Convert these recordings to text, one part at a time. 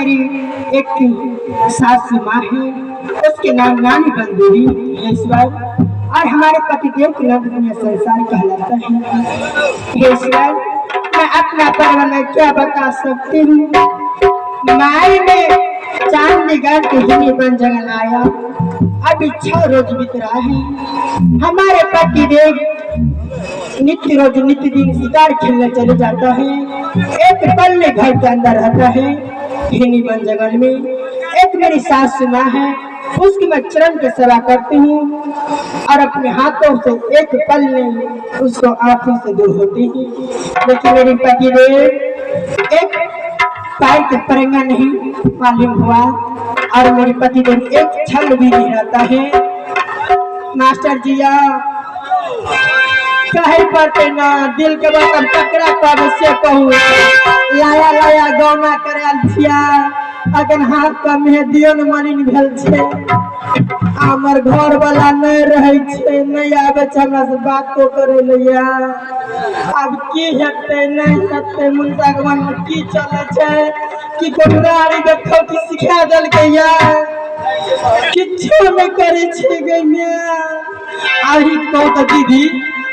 मेरी एक सासू माँ है, उसके नाम रानी बंदूरी ईश्वर, और हमारे पतिदेव के नाम दुनिया संसार कहलाता है। ईश्वर, मैं अपना परिवार में क्या बता सकती हूँ। माई ने चांद निगाह के हिनी बन जगन आया, अभी 6 रोज बीत रहा है। हमारे पतिदेव नित्य रोज नित्य दिन शिकार खेलने चले जाता है, एक पल में घर के अंदर रहता है हिनी बन जंगल में। एक मेरी सासू माँ है, उसकी मैं चरण की सेवा करती हूँ और अपने हाथों से एक पल में उसको आंखों से दूर होती है। लेकिन मेरे पतिदेव एक पैर के परंगा नहीं मालूम हुआ और मेरे पतिदेव एक क्षण भी नहीं रहता है। मास्टर जिया कहे पड़ते ना दिल के बात अब टकरा कब से कहूँ, लाया लाया गौना करे छिया अगर हाथ का मेहदियो न मलिन भेल छे, हमर घर वाला नहीं रहे छे, नहीं आवे छे हमरा से बात तो करे लिया। अब की हेते नहीं हेते मुंडा के मन में की चले छे कि कोनारी देखो कि सिखा देल के या किछो नहीं करे छे गैया। आही तो दीदी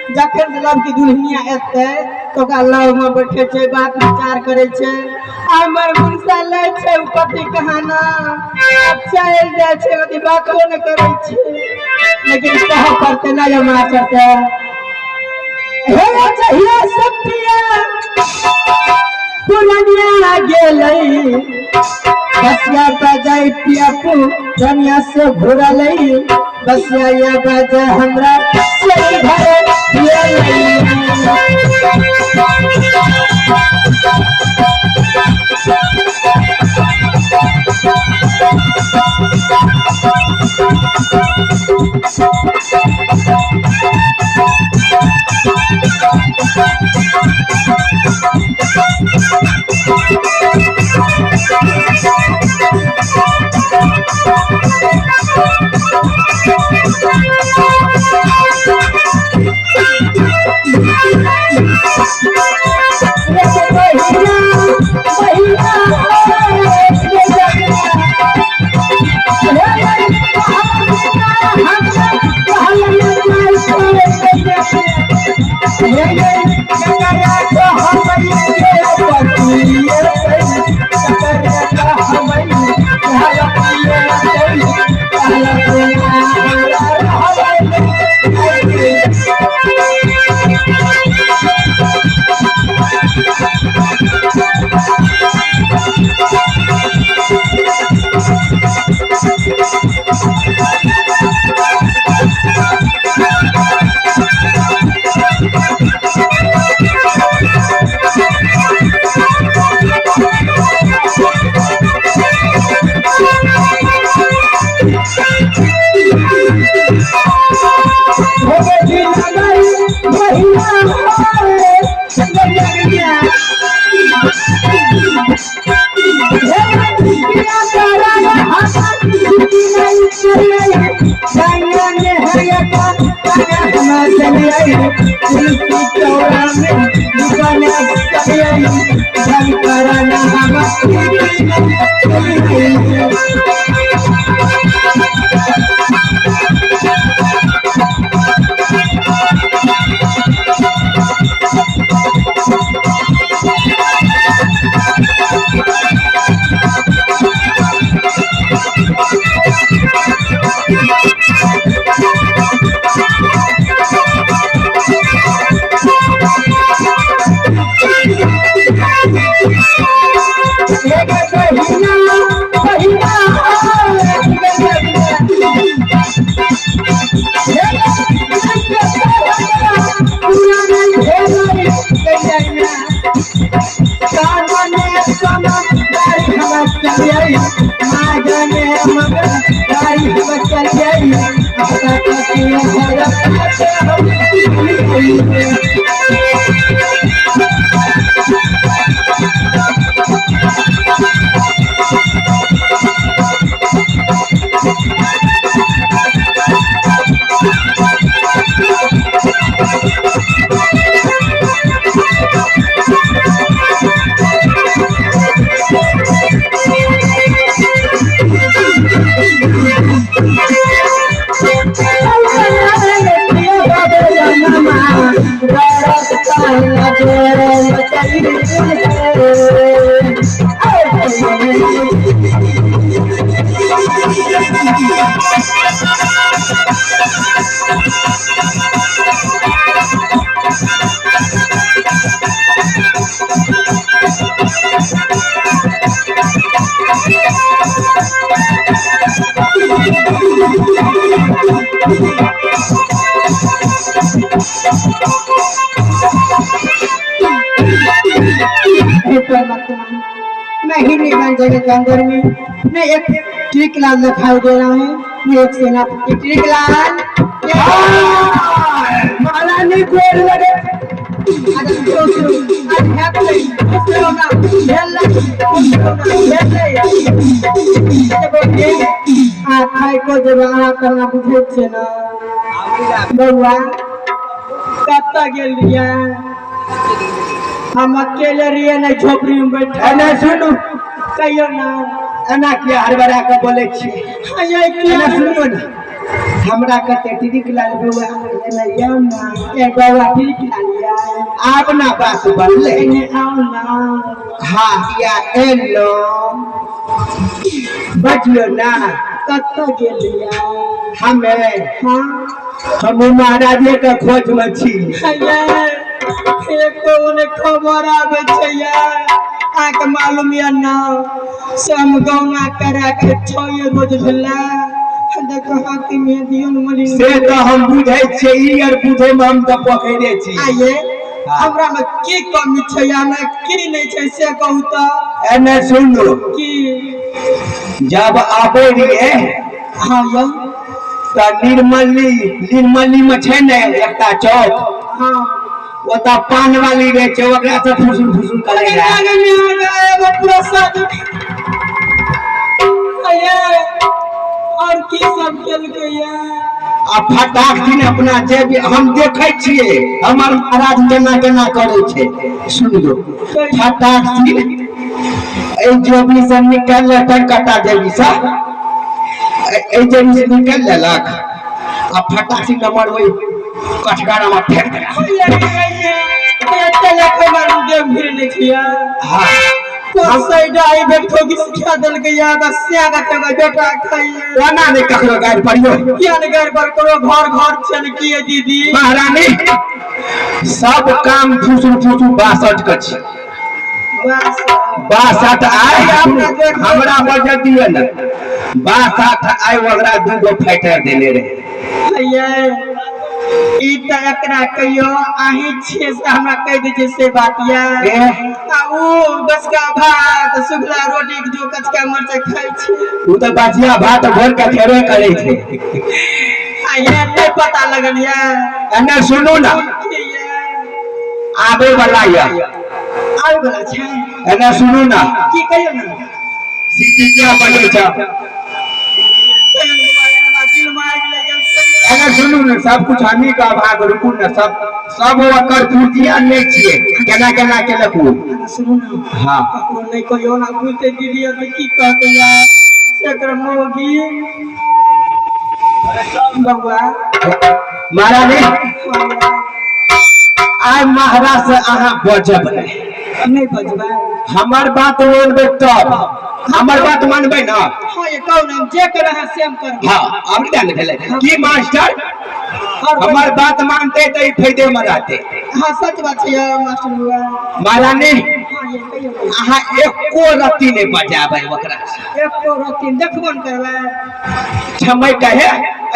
जखन लब की दुल्हनिया एते तो का लव में बैठे छे, बात विचार करे छे, हमर मुंसा ले छे पति कहाना चल जाए छे, अति बातो न करे छे। लेकिन कह करते ना जो मां करते हे चाहिए सब प्रिया पुरानिया गेलई बसिया बजाई पिया पु दुनिया से घुरा लई, बसिया या बजा हमरा से घर मैं ही जगह के अंदर में न एक टीकलाल दिखाई दे रहा है न एक सेनापति। टीकलाल महारानी गोर लगे को जब करना बुझे ना बउआ कत गेलिया हम अकेले रहिए नहीं झोपड़ी में बैठे ना सुनो कहियो ना एना किया हरबरा के बोले छी ये किया सुनो ना हमरा कते टिक लाल बउआ एना यम ना ए बउआ टिक लालिया आप ना बात बोले ने आओ ना हां या एलो बजियो ना कत गेलिया हमें हां हम महाराज के खोज में छी एक उन्हें खबर आवे छै आके मालूम या ना सम गौना करा के 6 रोज भेला देखो हाथी में दियन मली से तो हम बुझै छै ई और बुझै में हम त पकड़े छी आये हमरा में की कमी छै या ना की नहीं छै से कहू त एने सुनो की जब आबे रे हां यो त निर्मली में छै ने एकटा चौक हां ओता पान वाली रे छै ओकरा से फुसुल फुसुल करे वो पूरा साथ आया और की सब खेल के आ फटाक दिन अपना जे भी हम देखे छिए हमर महाराज केना केना करे छै सुन लो फटाक दिन ए जो भी से निकल ले कटा देवी सा ए जे से निकल लेलक आ फटाक से नंबर होई कठगारा में फेंक दे चले खबर दे फिर नहीं किया हां तो साइड आई बैठो की सिखा दल के याद अस्या का तब बेटा खाई वाना ने ककरो गाड़ पड़ियो क्या ने गाड़ पर करो घर चल किए दीदी महारानी सब काम फुसुल 62 का छी 62 आए हमरा बजट दिए ना 62 आए वगरा दूगो फाइटर देले रहे ये ई त एकरा कहियो आही छे से हमरा कह दे छै से बातिया आ ओ बस का भात सुखला रोटी के जो कचका मरचा खाइ छी उ त बाजिया भात भर के खेबे करे छै आ ये नहीं पता लगल या एने सुनो ना आबे वाला या आबे वाला छै एने सुनो ना की कहियो ना सीटी क्या बजे छ दिल मार लगल एना सुनू ना सब कुछ हमी का भाग रुकू ना सब ओकर पूर्तिया नहीं छिए केना केना केलक सुनू ना हां ककरो नहीं कहियो ना पूछते दीदी अब की कहते यार सेकर मोगी बबुआ महारानी आय महाराज से अहाँ बजब नहीं बजबे हमर बात मानबे तब हमर बात मानबे ना हां ये कौन हम जे कर है सेम कर हां अब जान भेले की मास्टर हमर बात मानते त ई फायदे में रहते हां सच बात है मास्टर हुआ महारानी हां ये कहियो अहाँ एको रत्ती नहीं बजाबे ओकरा एको रत्ती देखबन करबे छमै कहे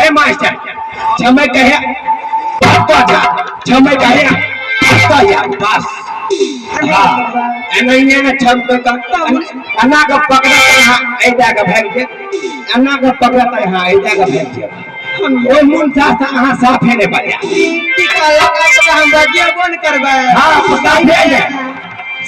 ए मास्टर छमै कहे बात जा छमै कहे बात या बस एनैने ने छम पे का अन्ना का पकड़ा हां ऐदा का भाग जे अन्ना का पकड़ा हां ऐदा का भाग जे ओ मन साथ अहां साफे ने बजा टीका लगा तो हम बजे बन करबे हां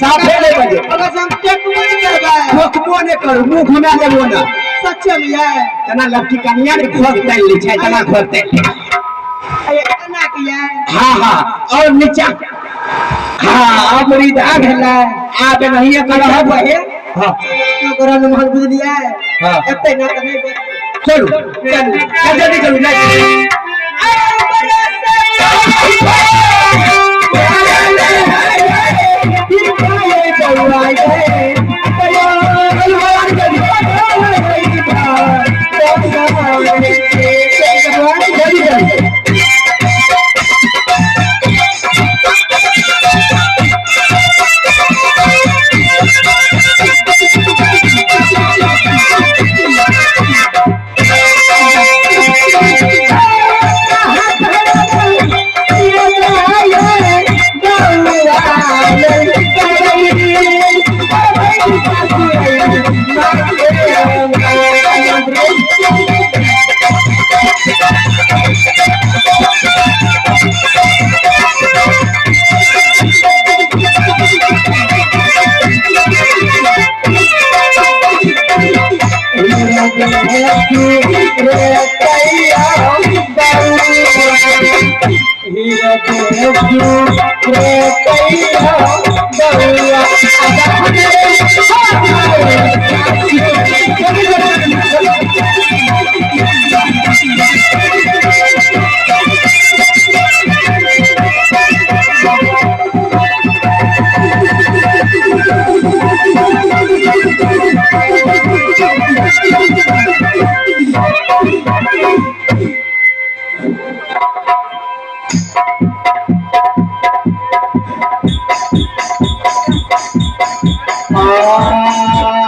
साफे ने बजे अगर हम टेकबो नहीं करबे ठोकबो नहीं करू मुंह घुमा लेबो ना सच में है तना लड़की कनिया ने खोज तैल ले छै तना खोज तैल एना किया हां हां और नीचा हां अमरी दा भेला आबे नहीं करब है हां तो करा न मन बुझ लिया हां एते ना त नहीं चलो जल्दी चलो ना Ah